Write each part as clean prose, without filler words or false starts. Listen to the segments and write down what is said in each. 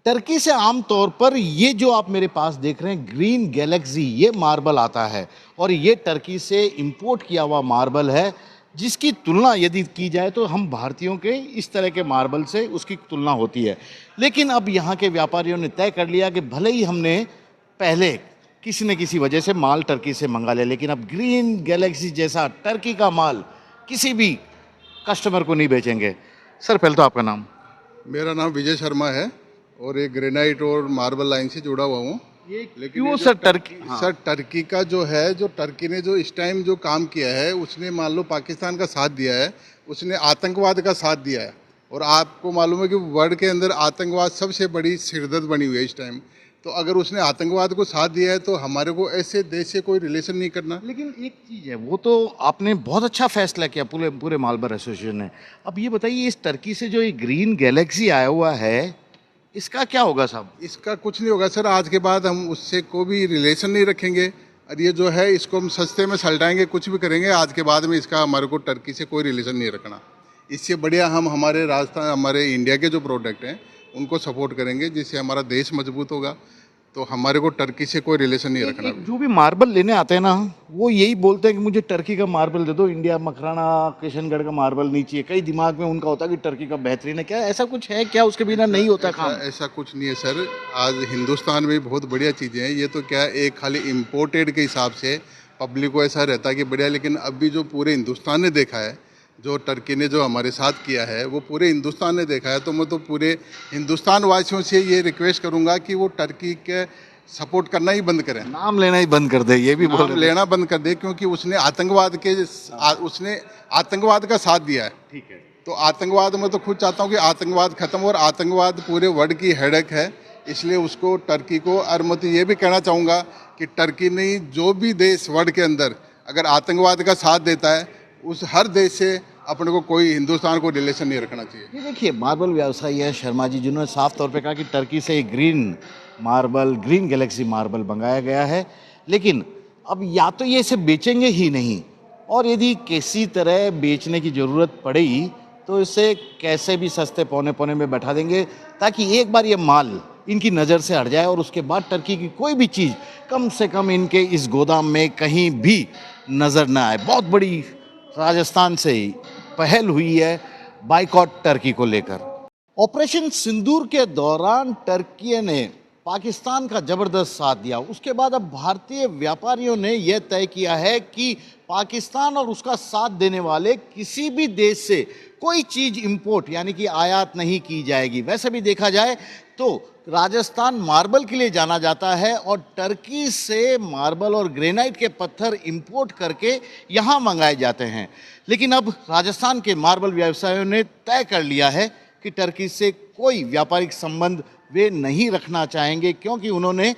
Turkey से आम तौर पर ये जो आप मेरे पास देख रहे हैं ग्रीन गैलेक्सी, ये मार्बल आता है और ये टर्की से इंपोर्ट किया हुआ मार्बल है, जिसकी तुलना यदि की जाए तो हम भारतीयों के इस तरह के मार्बल से उसकी तुलना होती है। लेकिन अब यहाँ के व्यापारियों ने तय कर लिया कि भले ही हमने पहले किसी न किसी वजह से माल टर्की से मंगा लिया, लेकिन अब ग्रीन गैलेक्सी जैसा टर्की का माल किसी भी कस्टमर को नहीं बेचेंगे। सर, पहले तो आपका नाम। मेरा नाम विजय शर्मा है और एक ग्रेनाइट और मार्बल लाइन से जुड़ा हुआ हूँ। लेकिन क्यों सर टर्की? सर, टर्की का जो है, जो टर्की ने जो इस टाइम जो काम किया है, उसने मान लो पाकिस्तान का साथ दिया है, उसने आतंकवाद का साथ दिया है। और आपको मालूम है कि वर्ल्ड के अंदर आतंकवाद सबसे बड़ी सिरदर्द बनी हुई है इस टाइम। तो अगर उसने आतंकवाद को साथ दिया है तो हमारे को ऐसे देश से कोई रिलेशन नहीं करना। लेकिन एक चीज़ है, वो तो आपने बहुत अच्छा फैसला किया पूरे पूरे मार्बल एसोसिएशन ने। अब ये बताइए, इस टर्की से जो ये ग्रीन गैलेक्सी आया हुआ है, इसका क्या होगा साहब? इसका कुछ नहीं होगा सर, आज के बाद हम उससे कोई भी रिलेशन नहीं रखेंगे और ये जो है इसको हम सस्ते में सलटाएंगे, कुछ भी करेंगे। आज के बाद में इसका हमारे को टर्की से कोई रिलेशन नहीं रखना। इससे बढ़िया हम हमारे राजस्थान, हमारे इंडिया के जो प्रोडक्ट हैं उनको सपोर्ट करेंगे, जिससे हमारा देश मजबूत होगा। तो हमारे को टर्की से कोई रिलेशन नहीं रखना। जो भी मार्बल लेने आते हैं ना, वो यही बोलते हैं कि मुझे टर्की का मार्बल दे दो, इंडिया मकराना किशनगढ़ का मार्बल नहीं चाहिए। कई दिमाग में उनका होता है कि टर्की का बेहतरीन है। क्या ऐसा कुछ है क्या? उसके बिना नहीं होता काम? ऐसा कुछ नहीं है सर। आज हिंदुस्तान में बहुत बढ़िया चीज़ें हैं। ये तो क्या एक खाली इम्पोर्टेड के हिसाब से पब्लिक को ऐसा रहता है कि बढ़िया, लेकिन अभी जो पूरे हिंदुस्तान ने देखा है, जो टर्की ने जो हमारे साथ किया है, वो पूरे हिंदुस्तान ने देखा है। तो मैं तो पूरे हिंदुस्तान वासियों से ये रिक्वेस्ट करूंगा कि वो टर्की के सपोर्ट करना ही बंद करें, नाम लेना ही बंद कर दे। ये भी बोल लेना बंद कर दे, क्योंकि उसने आतंकवाद का साथ दिया है। ठीक है, तो आतंकवाद, मैं तो खुद चाहता हूँ कि आतंकवाद खत्म हो, और आतंकवाद पूरे वर्ल्ड की हेडेक है। इसलिए उसको, टर्की को, और मैं तो ये भी कहना चाहूँगा कि टर्की नहीं, जो भी देश वर्ल्ड के अंदर अगर आतंकवाद का साथ देता है, उस हर देश से अपने को कोई हिंदुस्तान को रिलेशन नहीं रखना चाहिए। ये देखिए, मार्बल व्यवसायी है शर्मा जी, जिन्होंने साफ तौर पे कहा कि टर्की से green marble, green Galaxy marble मंगाया गया है, लेकिन अब या तो ये इसे बेचेंगे ही नहीं, और यदि किसी तरह बेचने की ज़रूरत पड़ेगी तो इसे कैसे भी सस्ते पौने पौने में बैठा देंगे, ताकि एक बार ये माल इनकी नज़र से हट जाए और उसके बाद टर्की की कोई भी चीज़ कम से कम इनके इस गोदाम में कहीं भी नज़र ना आए। बहुत बड़ी राजस्थान से ही पहल हुई है बाइकॉट टर्की को लेकर। ऑपरेशन सिंदूर के दौरान टर्की ने पाकिस्तान का जबरदस्त साथ दिया। उसके बाद अब भारतीय व्यापारियों ने यह तय किया है कि पाकिस्तान और उसका साथ देने वाले किसी भी देश से कोई चीज इंपोर्ट यानी कि आयात नहीं की जाएगी। वैसे भी देखा जाए तो राजस्थान मार्बल के लिए जाना जाता है और टर्की से मार्बल और ग्रेनाइट के पत्थर इंपोर्ट करके यहाँ मंगाए जाते हैं। लेकिन अब राजस्थान के मार्बल व्यवसायियों ने तय कर लिया है कि टर्की से कोई व्यापारिक संबंध वे नहीं रखना चाहेंगे, क्योंकि उन्होंने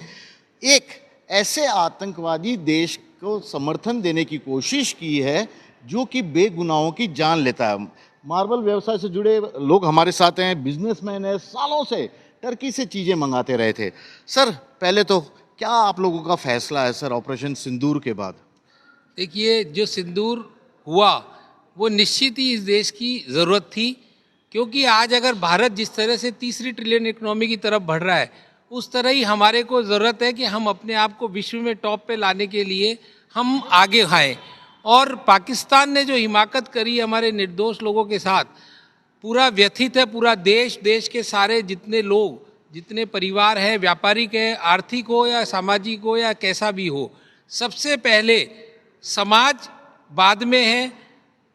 एक ऐसे आतंकवादी देश को समर्थन देने की कोशिश की है जो कि बेगुनाहों की जान लेता है। मार्बल व्यवसाय से जुड़े लोग हमारे साथ हैं, बिजनेसमैन है, सालों से टर्की से चीज़ें मंगाते रहे थे। सर, पहले तो क्या आप लोगों का फैसला है सर ऑपरेशन सिंदूर के बाद? देखिए, जो सिंदूर हुआ वो निश्चित ही इस देश की ज़रूरत थी, क्योंकि आज अगर भारत जिस तरह से तीसरी ट्रिलियन इकोनॉमी की तरफ बढ़ रहा है, उस तरह ही हमारे को ज़रूरत है कि हम अपने आप को विश्व में टॉप पे लाने के लिए हम आगे आएँ। और पाकिस्तान ने जो हिमाकत करी हमारे निर्दोष लोगों के साथ, पूरा व्यथित है पूरा देश। देश के सारे जितने लोग, जितने परिवार हैं, व्यापारिक है, आर्थिक हो या सामाजिक हो या कैसा भी हो, सबसे पहले समाज बाद में है,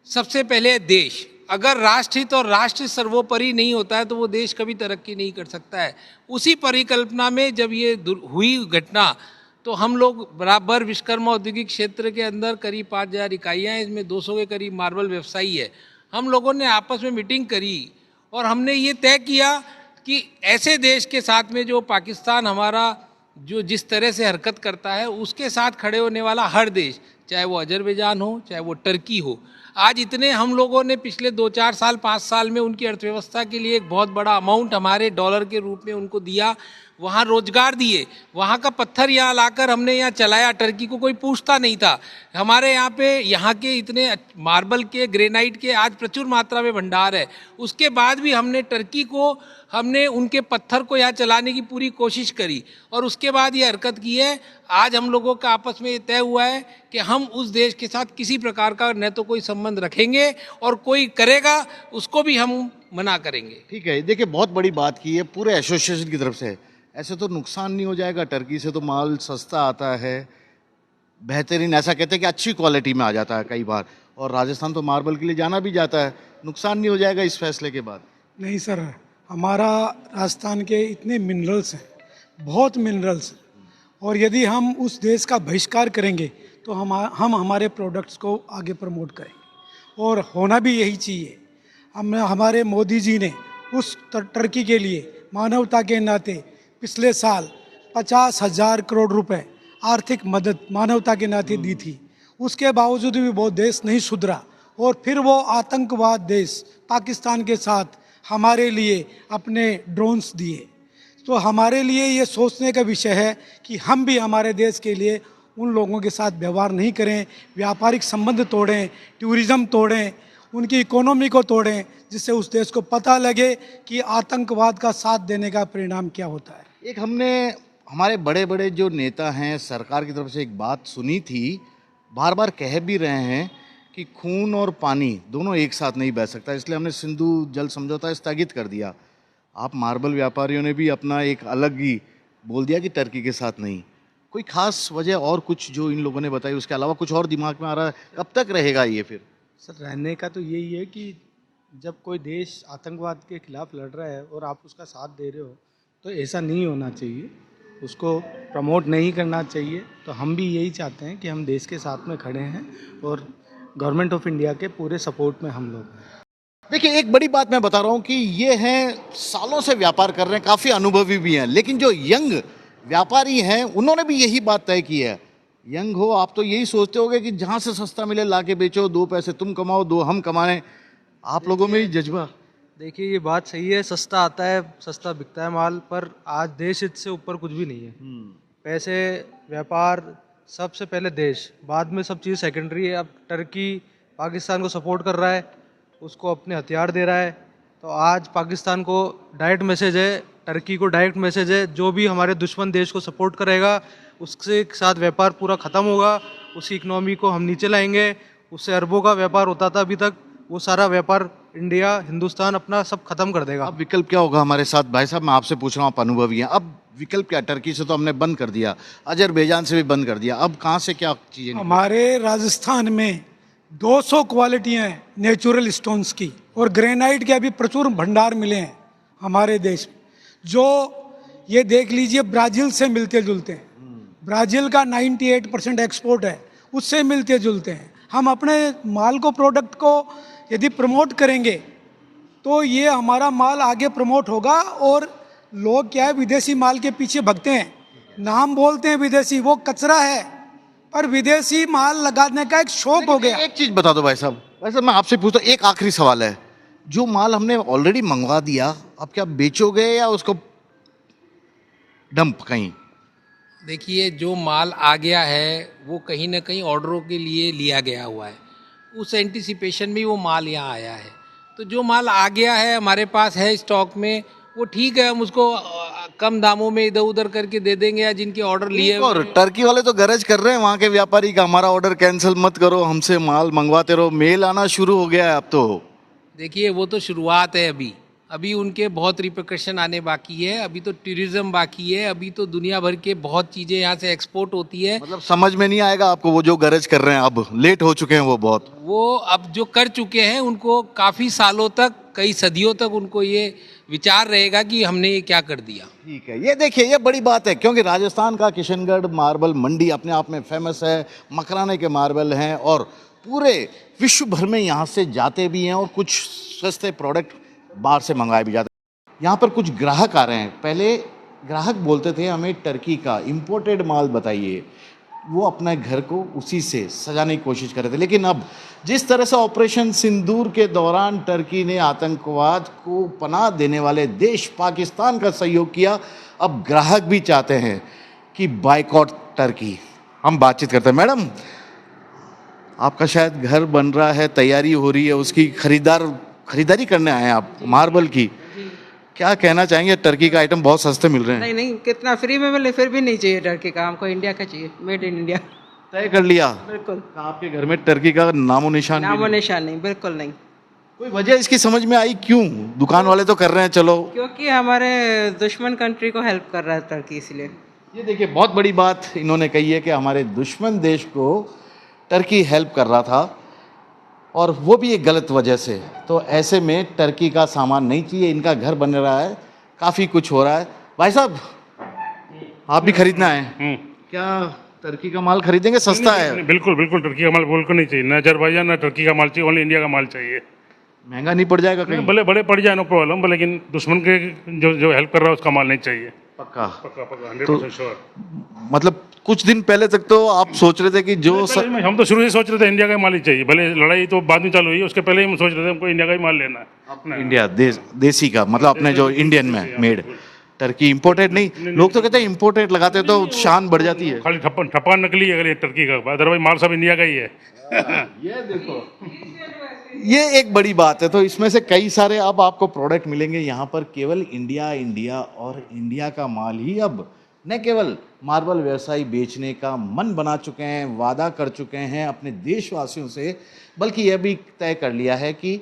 सबसे पहले देश। अगर राष्ट्रहित और राष्ट्र सर्वोपरि नहीं होता है तो वो देश कभी तरक्की नहीं कर सकता है। उसी परिकल्पना में जब ये हुई घटना, तो हम लोग बराबर विश्वकर्मा औद्योगिक क्षेत्र के अंदर करीब 5,000 इकाइयाँ हैं, इसमें 200 के करीब मार्बल व्यवसायी है। हम लोगों ने आपस में मीटिंग करी और हमने ये तय किया कि ऐसे देश के साथ में जो पाकिस्तान हमारा जो जिस तरह से हरकत करता है, उसके साथ खड़े होने वाला हर देश, चाहे वो अजरबैजान हो, चाहे वो टर्की हो। आज इतने हम लोगों ने पिछले 2-4 साल 5 साल में उनकी अर्थव्यवस्था के लिए एक बहुत बड़ा अमाउंट हमारे डॉलर के रूप में उनको दिया, वहाँ रोजगार दिए, वहाँ का पत्थर यहाँ लाकर हमने यहाँ चलाया। टर्की को कोई पूछता नहीं था। हमारे यहाँ पे यहाँ के इतने मार्बल के, ग्रेनाइट के आज प्रचुर मात्रा में भंडार है। उसके बाद भी हमने टर्की को हमने उनके पत्थर को यहाँ चलाने की पूरी कोशिश करी और उसके बाद ये हरकत की है। आज हम लोगों का आपस में ये तय हुआ है कि हम उस देश के साथ किसी प्रकार का न तो कोई संबंध रखेंगे और कोई करेगा उसको भी हम मना करेंगे। ठीक है, देखिए बहुत बड़ी बात की है पूरे एसोसिएशन की तरफ से। ऐसे तो नुकसान नहीं हो जाएगा? टर्की से तो माल सस्ता आता है, बेहतरीन, ऐसा कहते हैं कि अच्छी क्वालिटी में आ जाता है कई बार, और राजस्थान तो मार्बल के लिए जाना भी जाता है। नुकसान नहीं हो जाएगा इस फैसले के बाद? नहीं सर, हमारा राजस्थान के इतने मिनरल्स हैं, बहुत मिनरल्स हैं, और यदि हम उस देश का बहिष्कार करेंगे तो हम हमारे प्रोडक्ट्स को आगे प्रमोट करेंगे, और होना भी यही चाहिए। हमारे मोदी जी ने उस टर्की के लिए मानवता के नाते पिछले साल 50,000 करोड़ रुपए आर्थिक मदद मानवता के नाते दी थी। उसके बावजूद भी वो देश नहीं सुधरा और फिर वो आतंकवाद देश पाकिस्तान के साथ हमारे लिए अपने ड्रोन्स दिए। तो हमारे लिए ये सोचने का विषय है कि हम भी हमारे देश के लिए उन लोगों के साथ व्यवहार नहीं करें, व्यापारिक संबंध तोड़ें, टूरिज्म तोड़ें, उनकी इकोनॉमी को तोड़ें, जिससे उस देश को पता लगे कि आतंकवाद का साथ देने का परिणाम क्या होता है। एक हमने हमारे बड़े बड़े जो नेता हैं सरकार की तरफ से एक बात सुनी थी, बार बार कह भी रहे हैं कि खून और पानी दोनों एक साथ नहीं बह सकता, इसलिए हमने सिंधु जल समझौता स्थगित कर दिया। आप मार्बल व्यापारियों ने भी अपना एक अलग ही बोल दिया कि टर्की के साथ नहीं। कोई खास वजह और कुछ जो इन लोगों ने बताई, उसके अलावा कुछ और दिमाग में आ रहा है? कब तक रहेगा ये फिर? सर, रहने का तो यही है कि जब कोई देश आतंकवाद के खिलाफ लड़ रहा है और आप उसका साथ दे रहे हो तो ऐसा नहीं होना चाहिए, उसको प्रमोट नहीं करना चाहिए। तो हम भी यही चाहते हैं कि हम देश के साथ में खड़े हैं और गवर्नमेंट ऑफ इंडिया के पूरे सपोर्ट में हम लोग हैं। देखिए एक बड़ी बात मैं बता रहा हूँ कि ये हैं सालों से व्यापार कर रहे हैं, काफ़ी अनुभवी भी हैं, लेकिन जो यंग व्यापारी हैं उन्होंने भी यही बात तय की है। यंग हो आप तो यही सोचते होगे कि जहाँ से सस्ता मिले ला के बेचो, 2 पैसे तुम कमाओ 2 हम कमाएं। आप लोगों में ही जज्बा। देखिए ये बात सही है, सस्ता आता है, सस्ता बिकता है माल, पर आज देश हित से ऊपर कुछ भी नहीं है। पैसे, व्यापार, सबसे पहले देश, बाद में सब चीज़ सेकेंडरी है। अब टर्की पाकिस्तान को सपोर्ट कर रहा है, उसको अपने हथियार दे रहा है, तो आज पाकिस्तान को डायरेक्ट मैसेज है, टर्की को डायरेक्ट मैसेज है, जो भी हमारे दुश्मन देश को सपोर्ट करेगा उसके साथ व्यापार पूरा ख़त्म होगा, उसकी इकनॉमी को हम नीचे लाएंगे। उससे अरबों का व्यापार होता था अभी तक, वो सारा व्यापार इंडिया, हिंदुस्तान अपना सब खत्म कर देगा। अब विकल्प क्या होगा हमारे साथ? भाई साहब मैं आपसे पूछ रहा हूँ, आप अनुभवी हैं, अब विकल्प क्या? टर्की से तो हमने बंद कर दिया, अजरबैजान से भी बंद कर दिया, अब कहाँ से क्या चीज़ें? हमारे राजस्थान में 200 क्वालिटियाँ हैं नेचुरल स्टोन्स की, और ग्रेनाइट के अभी प्रचुर भंडार मिले हैं हमारे देश में, जो ये देख लीजिए ब्राज़ील से मिलते जुलते हैं। ब्राज़ील का 98% एक्सपोर्ट है, उससे मिलते जुलते हैं। हम अपने माल को, प्रोडक्ट को यदि प्रमोट करेंगे तो ये हमारा माल आगे प्रमोट होगा। और लोग क्या है, विदेशी माल के पीछे भगते हैं, नाम बोलते हैं विदेशी, वो कचरा है, पर विदेशी माल लगाने का एक शौक हो गया। एक चीज़ बता दो भाई साहब मैं आपसे पूछता हूँ, एक आखिरी सवाल है, जो माल हमने ऑलरेडी मंगवा दिया अब क्या बेचोगे या उसको डंप कहीं? देखिए जो माल आ गया है वो कहीं ना कहीं ऑर्डरों के लिए लिया गया हुआ है, उस एंटिसिपेशन में वो माल यहाँ आया है। तो जो माल आ गया है हमारे पास है स्टॉक में, वो ठीक है, हम उसको कम दामों में इधर उधर करके दे देंगे, या जिनके ऑर्डर लिए। और टर्की वाले तो गरज कर रहे हैं वहाँ के व्यापारी का, हमारा ऑर्डर कैंसिल मत करो, हमसे माल मंगवाते रहो। मेल आना शुरू हो गया है अब तो। देखिए वो तो शुरुआत है, अभी उनके बहुत रिpercussion आने बाकी है, अभी तो टूरिज्म बाकी है, अभी तो दुनिया भर के बहुत चीज़ें यहाँ से एक्सपोर्ट होती है। मतलब समझ में नहीं आएगा आपको, वो जो गरज कर रहे हैं अब लेट हो चुके हैं वो बहुत। वो अब जो कर चुके हैं उनको काफ़ी सालों तक, कई सदियों तक उनको ये विचार रहेगा कि हमने ये क्या कर दिया। ठीक है, ये देखिए ये बड़ी बात है, क्योंकि राजस्थान का किशनगढ़ मार्बल मंडी अपने आप में फेमस है, मकराने के मार्बल हैं और पूरे विश्व भर में यहाँ से जाते भी हैं, और कुछ सस्ते प्रोडक्ट बाहर से मंगाए भी जाते हैं। यहाँ पर कुछ ग्राहक आ रहे हैं, पहले ग्राहक बोलते थे हमें टर्की का इम्पोर्टेड माल बताइए, वो अपने घर को उसी से सजाने की कोशिश कर रहे थे। लेकिन अब जिस तरह से ऑपरेशन सिंदूर के दौरान टर्की ने आतंकवाद को पनाह देने वाले देश पाकिस्तान का सहयोग किया, अब ग्राहक भी चाहते हैं कि बायकॉट टर्की। हम बातचीत करते हैं। मैडम, आपका शायद घर बन रहा है, तैयारी हो रही है, उसकी खरीदारी करने आए हैं आप मार्बल की, क्या कहना चाहेंगे, टर्की का आइटम बहुत सस्ते मिल रहे हैं। नहीं नहीं, कितना फ्री में मिले फिर भी नहीं चाहिए टर्की का, हमको इंडिया का चाहिए, मेड इन इंडिया। तय कर लिया, बिल्कुल, आपके घर में टर्की का नामो निशान भी नामो नहीं। निशान नहीं, बिल्कुल नहीं। कोई वजह इसकी समझ में आई क्यों? दुकान वाले तो कर रहे हैं, चलो। क्योंकि हमारे दुश्मन कंट्री को हेल्प कर रहा है टर्की, इसलिए। ये देखिए, बहुत बड़ी बात इन्होंने कही है कि हमारे दुश्मन देश को टर्की हेल्प कर रहा था, और वो भी एक गलत वजह से। तो ऐसे में टर्की का सामान नहीं चाहिए, इनका घर बन रहा है, काफ़ी कुछ हो रहा है। भाई साहब, आप भी खरीदना है क्या? टर्की का माल खरीदेंगे, सस्ता है। बिल्कुल बिल्कुल, टर्की का माल बिल्कुल नहीं चाहिए, ना अजरबैजान ना टर्की का माल चाहिए, ओनली इंडिया का माल चाहिए। महंगा नहीं पड़ जाएगा कहीं? भले बड़े पड़ जाए, नो प्रॉब्लम, लेकिन दुश्मन के जो जो हेल्प कर रहा है उसका माल नहीं चाहिए। पक्का। पक्का पक्का 100% श्योर। मतलब कुछ दिन पहले तक तो आप सोच रहे थे कि जो हम तो शुरू से सोच रहे थे इंडिया का ही माल ही चाहिए, भले लड़ाई तो बाद में चालू हुई, उसके पहले ही हम सोच रहे थे हमको इंडिया का ही माल लेना है अपना। इंडिया देसी का, मतलब अपने जो इंडियन में मेड, टर्की इंपोर्टेड नहीं। लोग तो कहते हैं इंपोर्टेड लगाते तो शान बढ़ जाती है। खाली ठप्पा नकली है अगर ये टर्की का, अदरवाइज माल सब इंडिया का ही है। ये देखो, ये एक बड़ी बात है। तो इसमें से कई सारे अब आपको प्रोडक्ट मिलेंगे यहाँ पर, केवल इंडिया इंडिया और इंडिया का माल ही अब न केवल मार्बल व्यवसायी बेचने का मन बना चुके हैं, वादा कर चुके हैं अपने देशवासियों से, बल्कि यह भी तय कर लिया है कि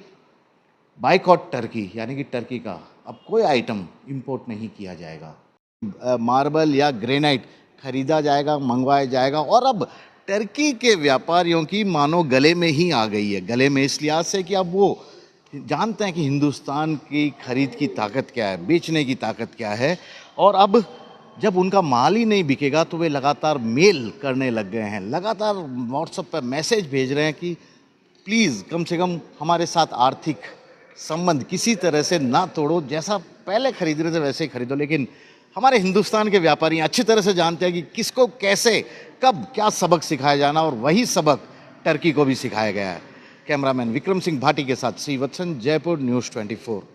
बाइकॉट टर्की, यानी कि टर्की का अब कोई आइटम इंपोर्ट नहीं किया जाएगा। मार्बल या ग्रेनाइट खरीदा जाएगा, मंगवाया जाएगा। और अब टर्की के व्यापारियों की मानो गले में ही आ गई है। गले में इस लिहाज से कि अब वो जानते हैं कि हिंदुस्तान की खरीद की ताकत क्या है, बेचने की ताकत क्या है। और अब जब उनका माल ही नहीं बिकेगा तो वे लगातार मेल करने लग गए हैं, लगातार व्हाट्सएप पर मैसेज भेज रहे हैं कि प्लीज़ कम से कम हमारे साथ आर्थिक संबंध किसी तरह से ना तोड़ो, जैसा पहले खरीद रहे थे वैसे ही खरीदो। लेकिन हमारे हिंदुस्तान के व्यापारी अच्छी तरह से जानते हैं कि किसको कैसे कब क्या सबक सिखाया जाना, और वही सबक टर्की को भी सिखाया गया है। कैमरामैन विक्रम सिंह भाटी के साथ श्रीवत्सन, जयपुर, न्यूज़ 24।